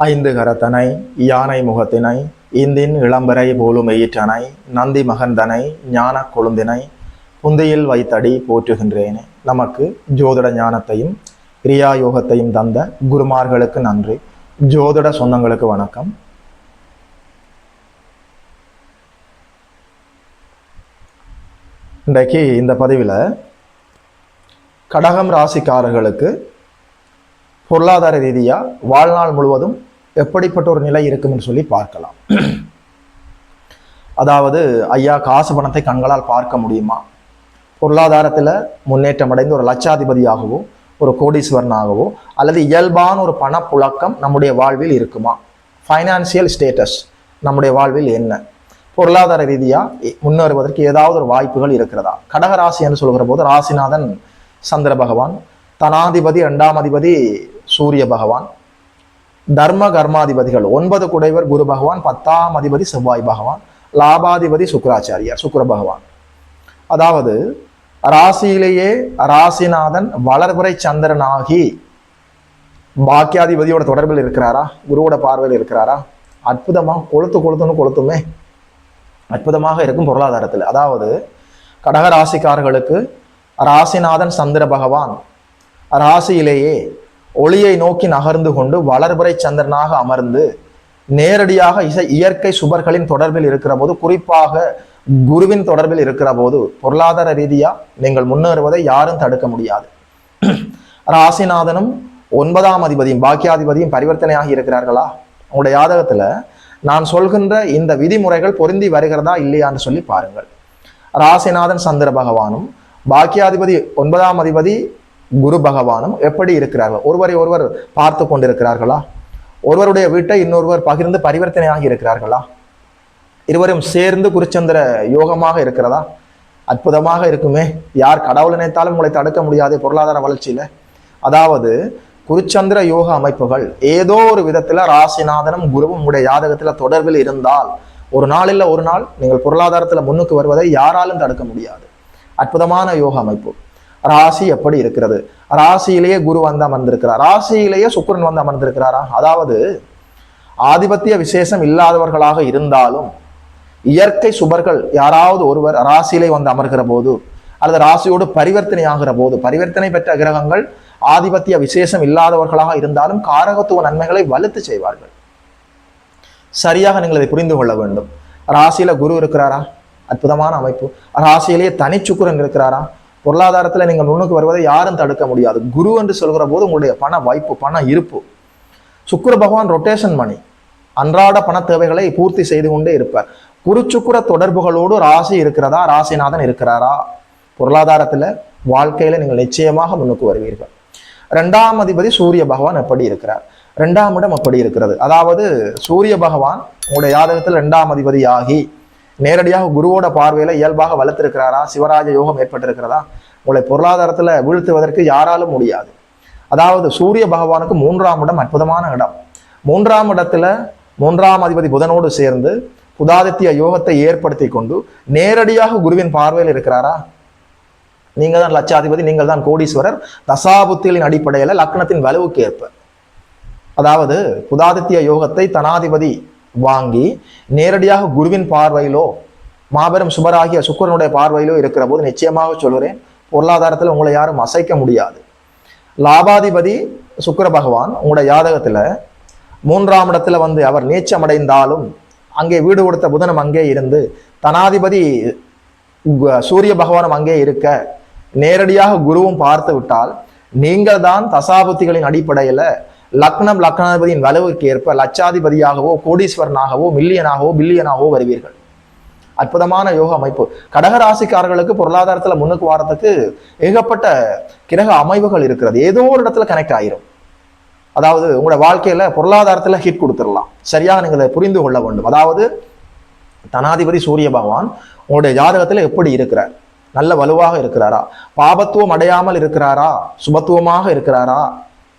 ஐந்து கரத்தனை யானை முகத்தினை இந்தின் இளம்பரை போலும் எயிற்றனை நந்தி மகந்தனை ஞான கொழுந்தினை புந்தியில் வைத்தடி போற்றுகின்றேனே. நமக்கு ஜோதிட ஞானத்தையும் கிரியா யோகத்தையும் தந்த குருமார்களுக்கு நன்றி. ஜோதிட சொந்தங்களுக்கு வணக்கம். இன்றைக்கு இந்த பதிவில் கடகம் ராசிக்காரர்களுக்கு பொருளாதார ரீதியாக வாழ்நாள் முழுவதும் எப்படிப்பட்ட ஒரு நிலை இருக்கும்னு சொல்லி பார்க்கலாம். அதாவது ஐயா, காசு பணத்தை கண்களால் பார்க்க முடியுமா? பொருளாதாரத்தில் முன்னேற்றம் அடைந்து ஒரு லட்சாதிபதியாகவோ ஒரு கோடீஸ்வரனாகவோ அல்லது இயல்பான ஒரு பணப்புழக்கம் நம்முடைய வாழ்வில் இருக்குமா? ஃபைனான்சியல் ஸ்டேட்டஸ் நம்முடைய வாழ்வில் என்ன? பொருளாதார ரீதியாக முன்னேறுவதற்கு ஏதாவது ஒரு வாய்ப்புகள் இருக்கிறதா? கடகராசி என்று சொல்கிற போது ராசிநாதன் சந்திர பகவான், தனாதிபதி 2ஆம் அதிபதி சூரிய பகவான், தர்ம கர்மாதிபதிகள் 9 குடைவர் குரு பகவான், 10ஆம் அதிபதி செவ்வாய் பகவான், லாபாதிபதி சுக்கராச்சாரியார் சுக்கிர பகவான். அதாவது ராசியிலேயே ராசிநாதன் வளர்பிறை சந்திரனாகி பாக்கியாதிபதியோட தொடர்பில் இருக்கிறாரா? குருவோட பார்வையில் இருக்கிறாரா? அற்புதமாக கொளுத்துமே அற்புதமாக இருக்கும் பொருளாதாரத்தில். அதாவது கடக ராசிக்காரர்களுக்கு ராசிநாதன் சந்திர பகவான் ராசியிலேயே ஒளியை நோக்கி நகர்ந்து கொண்டு வளர்பிறை சந்திரனாக அமர்ந்து நேரடியாக இயற்கை சுபர்களின் தொடர்பில் இருக்கிற போது, குறிப்பாக குருவின் தொடர்பில் இருக்கிற போது பொருளாதார ரீதியா நீங்கள் முன்னேறுவதை யாரும் தடுக்க முடியாது. ராசிநாதனும் 9ஆம் அதிபதியும் பாக்கியாதிபதியும் பரிவர்த்தனையாகி இருக்கிறார்களா? உங்களுடைய ஜாதகத்துல நான் சொல்கின்ற இந்த விதிமுறைகள் பொருந்தி வருகிறதா இல்லையான்னு சொல்லி பாருங்கள். ராசிநாதன் சந்திர பகவானும் பாக்கியாதிபதி 9ஆம் அதிபதி குரு பகவானும் எப்படி இருக்கிறார்கள்? ஒருவரை ஒருவர் பார்த்து கொண்டிருக்கிறார்களா? ஒருவருடைய வீட்டை இன்னொருவர் பகிர்ந்து பரிவர்த்தனையாகி இருக்கிறார்களா? இருவரும் சேர்ந்து குருச்சந்திர யோகமாக இருக்கிறதா? அற்புதமாக இருக்குமே. யார் கடவுள் நினைத்தாலும் உங்களை தடுக்க முடியாது பொருளாதார வளர்ச்சியில. அதாவது குருச்சந்திர யோக அமைப்புகள் ஏதோ ஒரு விதத்துல ராசிநாதனும் குருவும் உங்களுடைய ஜாதகத்துல தொடர்பில் இருந்தால் ஒரு நாள் இல்ல ஒரு நாள் நீங்கள் பொருளாதாரத்துல முன்னுக்கு வருவதை யாராலும் தடுக்க முடியாது. அற்புதமான யோக அமைப்பு. ராசி எப்படி இருக்கிறது? ராசியிலேயே குரு வந்து அமர்ந்திருக்கிறார், ராசியிலேயே சுக்கிரன் வந்து அமர்ந்திருக்கிறாரா? அதாவது ஆதிபத்திய விசேஷம் இல்லாதவர்களாக இருந்தாலும் இயற்கை சுபர்கள் யாராவது ஒருவர் ராசியிலே வந்து அமர்கிற போது அல்லது ராசியோடு பரிவர்த்தனை ஆகிற போது, பரிவர்த்தனை பெற்ற கிரகங்கள் ஆதிபத்திய விசேஷம் இல்லாதவர்களாக இருந்தாலும் காரகத்துவ நன்மைகளை வலுத்து செய்வார்கள். சரியாக நீங்கள் இதை புரிந்து கொள்ள வேண்டும். ராசியில குரு இருக்கிறாரா? அற்புதமான அமைப்பு. ராசியிலேயே தனிச்சுக்குரன் இருக்கிறாரா? பொருளாதாரத்துல நீங்கள் முன்னுக்கு வருவதை யாரும் தடுக்க முடியாது. குரு என்று சொல்கிற போது உங்களுடைய பண வாய்ப்பு, பண இருப்பு. சுக்கிர பகவான் ரொட்டேஷன் மணி, அன்றாட பண தேவைகளை பூர்த்தி செய்து கொண்டே இருப்பார். குருச்சுக்குர தொடர்புகளோடு ராசி இருக்கிறதா? ராசிநாதன் இருக்கிறாரா? பொருளாதாரத்துல வாழ்க்கையில நீங்கள் நிச்சயமாக முன்னுக்கு வருவீர்கள். 2ஆம் அதிபதி சூரிய பகவான் எப்படி இருக்கிறார்? 2ஆம் இடம் எப்படி இருக்கிறது? அதாவது சூரிய பகவான் உங்களுடைய ஜாதகத்தில் 2ஆம் அதிபதி ஆகி நேரடியாக குருவோட பார்வையில இயல்பாக வளர்த்திருக்கிறாரா? சிவராஜ யோகம் ஏற்பட்டிருக்கிறதா? உங்களை பொருளாதாரத்துல வீழ்த்துவதற்கு யாராலும் முடியாது. அதாவது சூரிய பகவானுக்கு 3ஆம் இடம் அற்புதமான இடம். 3ஆம் இடத்துல 3ஆம் அதிபதி புதனோடு சேர்ந்து புதாதித்ய யோகத்தை ஏற்படுத்தி கொண்டு நேரடியாக குருவின் பார்வையில் இருக்கிறாரா? நீங்க தான் லட்சாதிபதி, நீங்கள் தான் கோடீஸ்வரர். தசாபுத்திகளின் அடிப்படையில லக்னத்தின் வலுவுக்கு ஏற்ப, அதாவது புதாதித்ய யோகத்தை தனாதிபதி வாங்கி நேரடியாக குருவின் பார்வையிலோ மாபெரும் சுபராகிய சுக்கிரனுடைய பார்வையிலோ இருக்கிற போது நிச்சயமாக சொல்கிறேன், பொருளாதாரத்தில் உங்களை யாரும் அசைக்க முடியாது. லாபாதிபதி சுக்கிர பகவான் உங்களுடைய ஜாதகத்துல 3ஆம் இடத்துல வந்து அவர் நீச்சம் அடைந்தாலும் அங்கே வீடு கொடுத்த புதனும் அங்கே இருந்து தனாதிபதி சூரிய பகவானும் அங்கே இருக்க நேரடியாக குருவும் பார்த்து விட்டால் நீங்கள் தான் தசாபுத்திகளின் அடிப்படையில லக்னாதிபதியின் வலுவிற்கு ஏற்ப லட்சாதிபதியாகவோ கோடீஸ்வரனாகவோ மில்லியனாகவோ பில்லியனாகவோ வருவீர்கள். அற்புதமான யோக அமைப்பு. கடகராசிக்காரர்களுக்கு பொருளாதாரத்துல முன்னுக்கு வாரத்துக்கு ஏகப்பட்ட கிரக அமைவுகள் இருக்கிறது. ஏதோ ஒரு இடத்துல கனெக்ட் ஆயிரும். அதாவது உங்களோட வாழ்க்கையில பொருளாதாரத்துல ஹிட் கொடுத்துடலாம். சரியாக நீங்கள் அதை புரிந்து கொள்ள வேண்டும். அதாவது தனாதிபதி சூரிய பகவான் உங்களுடைய ஜாதகத்துல எப்படி இருக்கிறார்? நல்ல வலுவாக இருக்கிறாரா? பாபத்துவம் அடையாமல் இருக்கிறாரா? சுபத்துவமாக இருக்கிறாரா?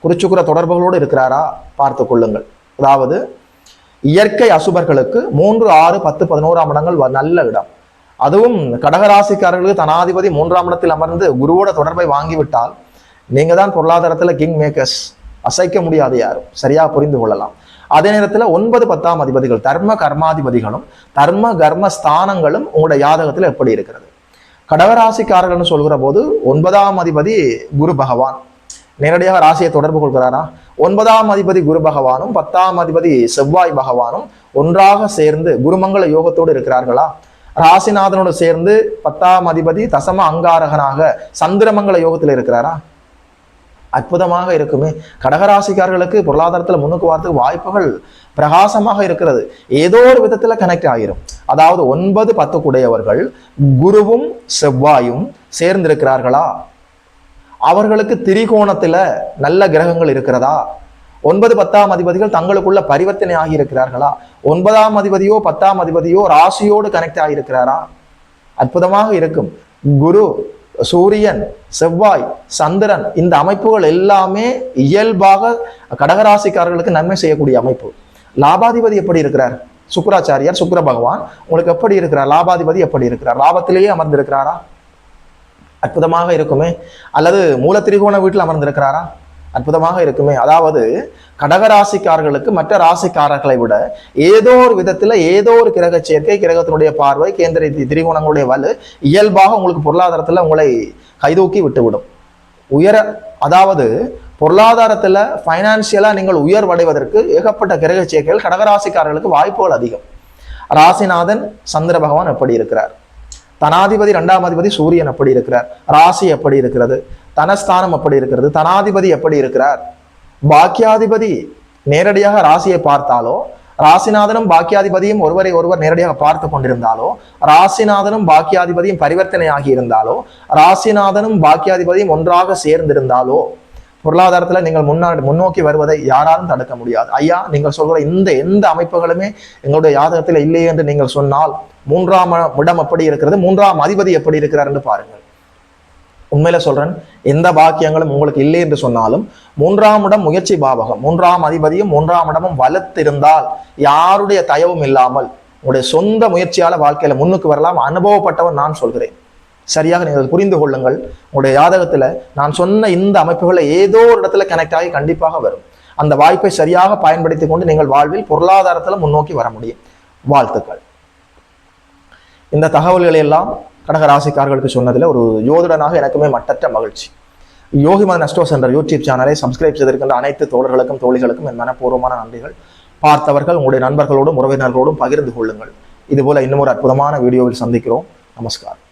குருச்சுக்குர தொடர்புகளோடு இருக்கிறாரா? பார்த்து கொள்ளுங்கள். அதாவது இயற்கை அசுபர்களுக்கு 3, 6, 10, 11ஆம் இடங்கள் நல்ல இடம். அதுவும் கடகராசிக்காரர்களுக்கு தனாதிபதி 3ஆம் இடத்தில் அமர்ந்து குருவோட தொடர்பை வாங்கிவிட்டால் நீங்க தான் பொருளாதாரத்துல கிங் மேக்கர்ஸ். அசைக்க முடியாது யாரும். சரியா புரிந்து கொள்ளலாம். அதே நேரத்துல 9 10ஆம் அதிபதிகள் தர்ம கர்மாதிபதிகளும் தர்ம கர்ம ஸ்தானங்களும் உங்களுடைய ஜாதகத்துல எப்படி இருக்கிறது? கடகராசிக்காரர்கள்னு சொல்கிற போது 9ஆம் அதிபதி குரு பகவான் நேரடியாக ராசியை தொடர்பு கொள்கிறாரா? 9ஆம் அதிபதி குரு பகவானும் 10ஆம் அதிபதி செவ்வாய் பகவானும் ஒன்றாக சேர்ந்து குருமங்கள யோகத்தோடு இருக்கிறார்களா? ராசிநாதனோடு சேர்ந்து 10ஆம் அதிபதி தசம அங்காரகனாக சந்திரமங்கல யோகத்தில் இருக்கிறாரா? அற்புதமாக இருக்குமே. கடகராசிக்காரர்களுக்கு பொருளாதாரத்துல முன்னுக்கு வரதுக்கு வாய்ப்புகள் பிரகாசமாக இருக்கிறது. ஏதோ ஒரு விதத்துல கனெக்ட் ஆகிரும். அதாவது 9 10 கூடையவர்கள் குருவும் செவ்வாயும் சேர்ந்திருக்கிறார்களா? அவர்களுக்கு திரிகோணத்துல நல்ல கிரகங்கள் இருக்கிறதா? 9 10ஆம் அதிபதிகள் தங்களுக்குள்ள பரிவர்த்தனை ஆகி இருக்கிறார்களா? 9ஆம் அதிபதியோ 10ஆம் அதிபதியோ ராசியோடு கனெக்ட் ஆகியிருக்கிறாரா? அற்புதமாக இருக்கும். குரு, சூரியன், செவ்வாய், சந்திரன் இந்த அமைப்புகள் எல்லாமே இயல்பாக கடகராசிக்காரர்களுக்கு நன்மை செய்யக்கூடிய அமைப்பு. லாபாதிபதி எப்படி இருக்கிறார்? சுக்கிராச்சாரியார் சுக்கிர பகவான் உங்களுக்கு எப்படி இருக்கிறார்? லாபாதிபதி எப்படி இருக்கிறார்? லாபத்திலேயே அமர்ந்திருக்கிறாரா? அற்புதமாக இருக்குமே. அல்லது மூல திரிகோண வீட்டில் அமர்ந்திருக்கிறாரா? அற்புதமாக இருக்குமே. அதாவது கடகராசிக்காரர்களுக்கு மற்ற ராசிக்காரர்களை விட ஏதோ ஒரு விதத்துல ஏதோ ஒரு கிரக சேர்க்கை, கிரகத்தினுடைய பார்வை, கேந்திர திரிகோணங்களுடைய வலு இயல்பாக உங்களுக்கு பொருளாதாரத்துல உங்களை கைதூக்கி விட்டுவிடும். அதாவது பொருளாதாரத்துல பைனான்சியலா நீங்கள் உயர்வடைவதற்கு ஏகப்பட்ட கிரக சேர்க்கைகள் கடகராசிக்காரர்களுக்கு வாய்ப்புகள் அதிகம். ராசிநாதன் சந்திர பகவான் எப்படி இருக்கிறார்? தனாதிபதி 2ஆம் அதிபதி சூரியன் எப்படி இருக்கிறார்? ராசி எப்படி இருக்கிறது? தனஸ்தானம் எப்படி இருக்கிறது? தனாதிபதி எப்படி இருக்கிறார்? பாக்கியாதிபதி நேரடியாக ராசியை பார்த்தாலோ, ராசிநாதனும் பாக்கியாதிபதியும் ஒருவரை ஒருவர் நேரடியாக பார்த்து கொண்டிருந்தாலோ, ராசிநாதனும் பாக்கியாதிபதியும் பரிவர்த்தனை ஆகி இருந்தாலோ, ராசிநாதனும் பாக்கியாதிபதியும் ஒன்றாக சேர்ந்திருந்தாலோ பொருளாதாரத்துல நீங்கள் முன்னோக்கி வருவதை யாராலும் தடுக்க முடியாது. ஐயா, நீங்கள் சொல்கிற எந்த அமைப்புகளுமே எங்களுடைய ஜாதகத்தில் இல்லையே என்று நீங்கள் சொன்னால் 3ஆம் இடம் எப்படி இருக்கிறது, 3ஆம் அதிபதி எப்படி இருக்கிறார் என்று பாருங்கள். உண்மையில சொல்றேன், எந்த பாக்கியங்களும் உங்களுக்கு இல்லை என்று சொன்னாலும் 3ஆம் இடம் முயற்சி பாவகம், 3ஆம் அதிபதியும் 3ஆம் இடமும் வலுத்திருந்தால் யாருடைய தயவும் இல்லாமல் உங்களுடைய சொந்த முயற்சியால வாழ்க்கையில முன்னுக்கு வரலாம். அனுபவப்பட்டவன் நான் சொல்கிறேன். சரியாக நீங்கள் புரிந்து கொள்ளுங்கள். உங்களுடைய ஜாதகத்துல நான் சொன்ன இந்த அமைப்புகளை ஏதோ ஒரு இடத்துல கனெக்ட் ஆகி கண்டிப்பாக வரும். அந்த வாய்ப்பை சரியாக பயன்படுத்தி கொண்டு நீங்கள் வாழ்வில் பொருளாதாரத்துல முன்னோக்கி வர முடியும். வாழ்த்துக்கள். இந்த தகவல்களை எல்லாம் கடக ராசிக்காரர்களுக்கு சொன்னதுல ஒரு யோதிடனாக எனக்குமே மட்டற்ற மகிழ்ச்சி. யோகிமதன் அஸ்ட்ரோ சென்டர் யூடியூப் சேனலை சப்ஸ்கிரைப் செய்திருக்கின்ற அனைத்து தோழர்களுக்கும் தோழிகளுக்கும் என் மனப்பூர்வமான நன்றிகள். பார்த்தவர்கள் உங்களுடைய நண்பர்களோடும் உறவினர்களோடும் பகிர்ந்து கொள்ளுங்கள். இதுபோல இன்னும் ஒரு அற்புதமான வீடியோவில் சந்திக்கிறோம். நமஸ்காரம்.